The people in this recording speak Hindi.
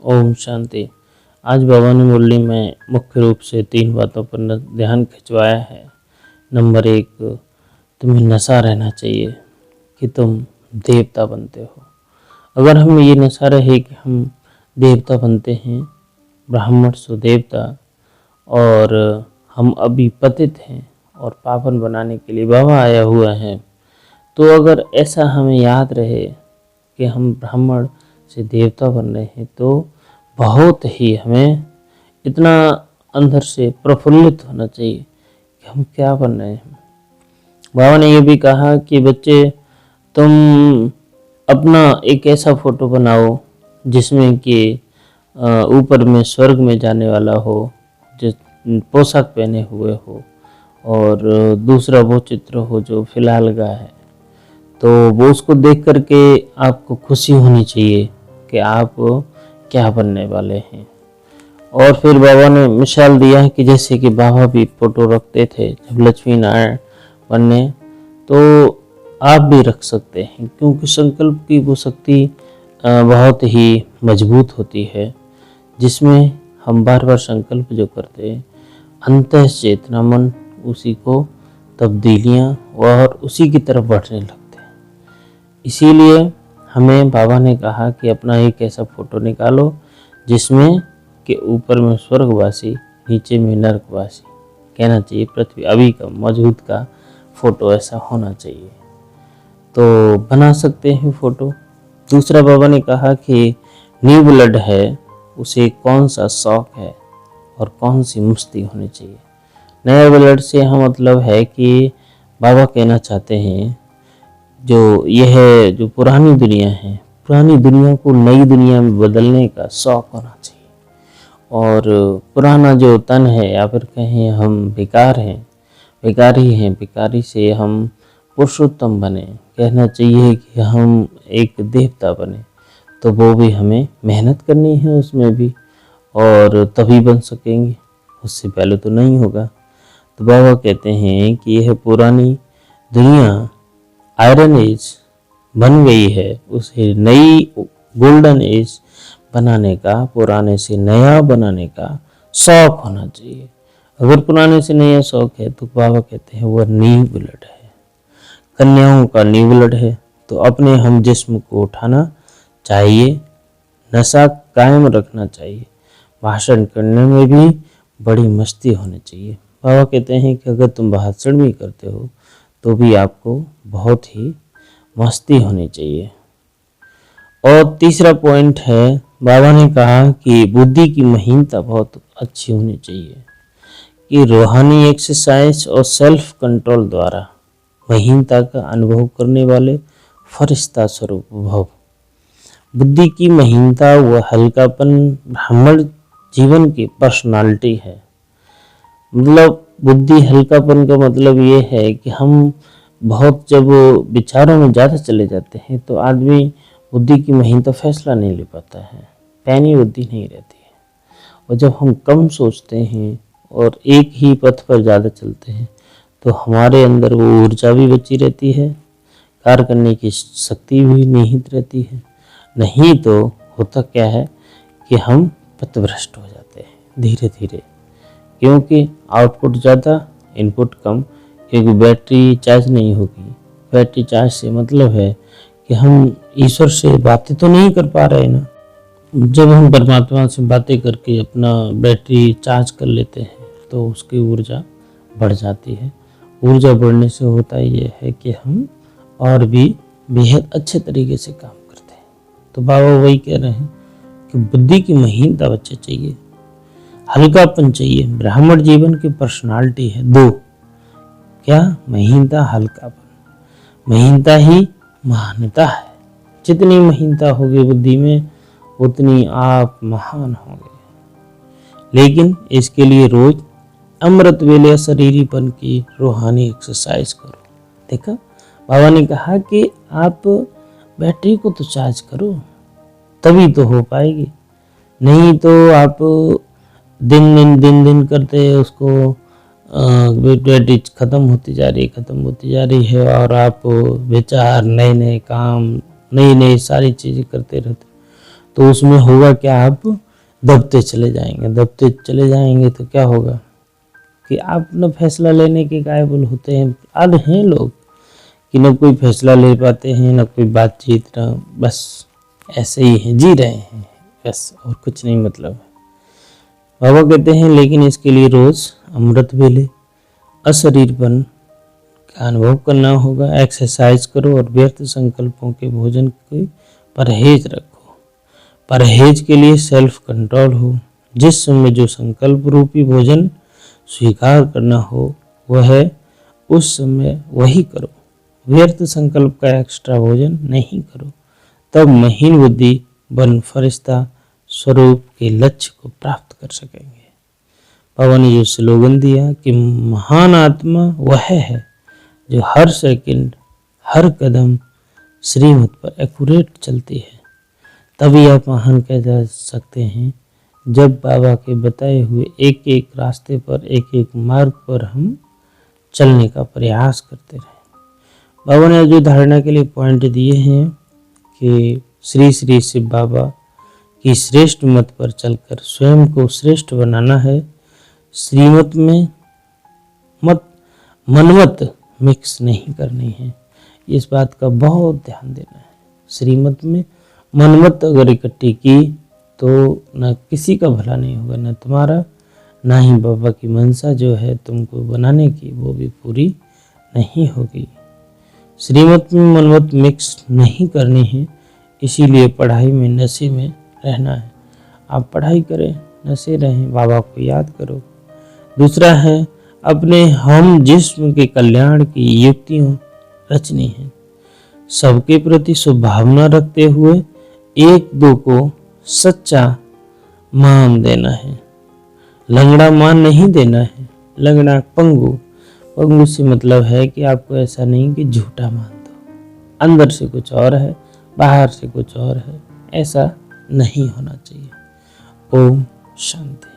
ओम शांति। आज बाबा ने मुरली में मुख्य रूप से 3 बातों पर ध्यान खिंचवाया है। नंबर 1, तुम्हें नशा रहना चाहिए कि तुम देवता बनते हो। अगर हम ये नशा रहे कि हम देवता बनते हैं, ब्राह्मण सो देवता, और हम अभी पतित हैं और पावन बनाने के लिए बाबा आया हुआ है, तो अगर ऐसा हमें याद रहे कि हम ब्राह्मण से देवता बन रहे हैं, तो बहुत ही हमें इतना अंदर से प्रफुल्लित होना चाहिए कि हम क्या बन रहे हैं। बाबा ने ये भी कहा कि बच्चे, तुम अपना एक ऐसा फोटो बनाओ जिसमें कि ऊपर में स्वर्ग में जाने वाला हो, जिस पोशाक पहने हुए हो, और दूसरा वो चित्र हो जो फिलहाल का है। तो वो उसको देख करके आपको खुशी होनी चाहिए कि आप क्या बनने वाले हैं। और फिर बाबा ने मिसाल दिया है कि जैसे कि बाबा भी फोटो रखते थे जब लक्ष्मी नारायण बनने, तो आप भी रख सकते हैं, क्योंकि संकल्प की वो शक्ति बहुत ही मजबूत होती है, जिसमें हम बार बार संकल्प जो करते हैं, अंतः चेतना मन उसी को तब्दीलियाँ और उसी की तरफ बढ़ने लगते हैं। इसीलिए हमें बाबा ने कहा कि अपना एक ऐसा फोटो निकालो जिसमें कि ऊपर में स्वर्गवासी, नीचे में नरकवासी, कहना चाहिए पृथ्वी अभी का मौजूद का फोटो ऐसा होना चाहिए। तो बना सकते हैं फोटो। दूसरा बाबा ने कहा कि न्यू ब्लड है, उसे कौन सा शौक है और कौन सी मस्ती होनी चाहिए। नया ब्लड से हम मतलब है कि बाबा कहना चाहते हैं जो पुरानी दुनिया है, पुरानी दुनिया को नई दुनिया में बदलने का शौक होना चाहिए। और पुराना जो तन है, या फिर कहें हम बेकार हैं, बेकारी हैं, बेकारी से हम पुरुषोत्तम बने, कहना चाहिए कि हम एक देवता बने। तो वो भी हमें मेहनत करनी है उसमें भी, और तभी बन सकेंगे, उससे पहले तो नहीं होगा। तो बाबा कहते हैं कि यह पुरानी दुनिया आयरन एज बन गई है, उसे नई गोल्डन एज बनाने का, पुराने से नया बनाने का शौक होना चाहिए। अगर पुराने से नया शौक है तो बाबा कहते हैं वह न्यू ब्लड है, कन्याओं का न्यू ब्लड है। तो अपने हम जिस्म को उठाना चाहिए, नशा कायम रखना चाहिए, भाषण करने में भी बड़ी मस्ती होनी चाहिए। बाबा कहते हैं कि अगर तुम भाषण भी करते हो तो भी आपको बहुत ही मस्ती होनी चाहिए। और तीसरा पॉइंट है, बाबा ने कहा कि बुद्धि की महीनता बहुत अच्छी होनी चाहिए, कि रूहानी एक्सरसाइज और सेल्फ कंट्रोल द्वारा महीनता का अनुभव करने वाले फरिश्ता स्वरूप भव। बुद्धि की महीनता व हल्कापन ब्राह्मण जीवन की पर्सनालिटी है। मतलब बुद्धि हल्कापन का मतलब ये है कि हम बहुत जब विचारों में ज़्यादा चले जाते हैं तो आदमी बुद्धि की महीनता फैसला नहीं ले पाता है, पैनी बुद्धि नहीं रहती है। और जब हम कम सोचते हैं और एक ही पथ पर ज़्यादा चलते हैं तो हमारे अंदर वो ऊर्जा भी बची रहती है, कार्य करने की शक्ति भी निहित रहती है। नहीं तो होता क्या है कि हम पथभ्रष्ट हो जाते हैं धीरे धीरे, क्योंकि आउटपुट ज़्यादा, इनपुट कम, क्योंकि बैटरी चार्ज नहीं होगी। बैटरी चार्ज से मतलब है कि हम ईश्वर से बातें तो नहीं कर पा रहे ना। जब हम परमात्मा से बातें करके अपना बैटरी चार्ज कर लेते हैं तो उसकी ऊर्जा बढ़ जाती है। ऊर्जा बढ़ने से होता ये है कि हम और भी बेहद अच्छे तरीके से काम करते हैं। तो बाबा वही कह रहे हैं कि बुद्धि की महीनता बच्चे चाहिए, हल्कापन चाहिए। ब्राह्मण जीवन की पर्सनालिटी है 2, क्या? महीनता, हल्कापन। महीनता ही महानता है। जितनी महीनता होगी बुद्धि में उतनी आप महान होंगे। लेकिन इसके लिए रोज अमृत वेले शरीरीपन की रूहानी एक्सरसाइज करो। देखा, बाबा ने कहा कि आप बैटरी को तो चार्ज करो, तभी तो हो पाएगी। नहीं तो आप दिन करते उसको बैटरी खत्म होती जा रही है, और आप विचार, नए नए काम, नई नई सारी चीज़ें करते रहते, तो उसमें होगा क्या, आप दबते चले जाएंगे। दबते चले जाएंगे तो क्या होगा कि आप न फैसला लेने के काबिल होते हैं। आज हैं लोग कि न कोई फैसला ले पाते हैं, न कोई बातचीत, न बस ऐसे ही हैं, जी रहे हैं बस, और कुछ नहीं मतलब है। बाबा कहते हैं लेकिन इसके लिए रोज अमृत वेले अशरीरपन का अनुभव करना होगा, एक्सरसाइज करो और व्यर्थ संकल्पों के भोजन के परहेज रखो। परहेज के लिए सेल्फ कंट्रोल हो। जिस समय जो संकल्प रूपी भोजन स्वीकार करना हो वह है, उस समय वही करो। व्यर्थ संकल्प का एक्स्ट्रा भोजन नहीं करो, तब महीन बुद्धि बन फरिश्ता स्वरूप के लक्ष्य को प्राप्त कर सकेंगे। बाबा ने जो स्लोगन दिया कि महान आत्मा वह है जो हर सेकंड हर कदम श्रीमत पर एक्यूरेट चलती है, तभी आप महान कह जा सकते हैं जब बाबा के बताए हुए एक एक रास्ते पर, एक एक मार्ग पर हम चलने का प्रयास करते रहे। बाबा ने जो धारणा के लिए पॉइंट दिए हैं कि श्री श्री शिव बाबा की श्रेष्ठ मत पर चलकर स्वयं को श्रेष्ठ बनाना है। श्रीमत में मत मनमत मिक्स नहीं करनी है, इस बात का बहुत ध्यान देना है। श्रीमत में मनमत अगर इकट्ठी की तो न किसी का भला नहीं होगा, न तुम्हारा, ना ही बाबा की मंशा जो है तुमको बनाने की वो भी पूरी नहीं होगी। श्रीमत में मनमत मिक्स नहीं करनी है, इसीलिए पढ़ाई में नशे में रहना है। आप पढ़ाई करें, नशे रहें, बाबा को याद करो। दूसरा है अपने हम जिस्म के कल्याण की युक्तियों रचनी है। सबके प्रति शुभभावना रखते हुए एक दो को सच्चा मान देना है। लंगड़ा मान नहीं देना है। लंगड़ा पंगु, पंगु से मतलब है कि आपको ऐसा नहीं कि झूठा मान दो, अंदर से कुछ और है बाहर से कुछ और है, ऐसा नहीं होना चाहिए। ओम शांति।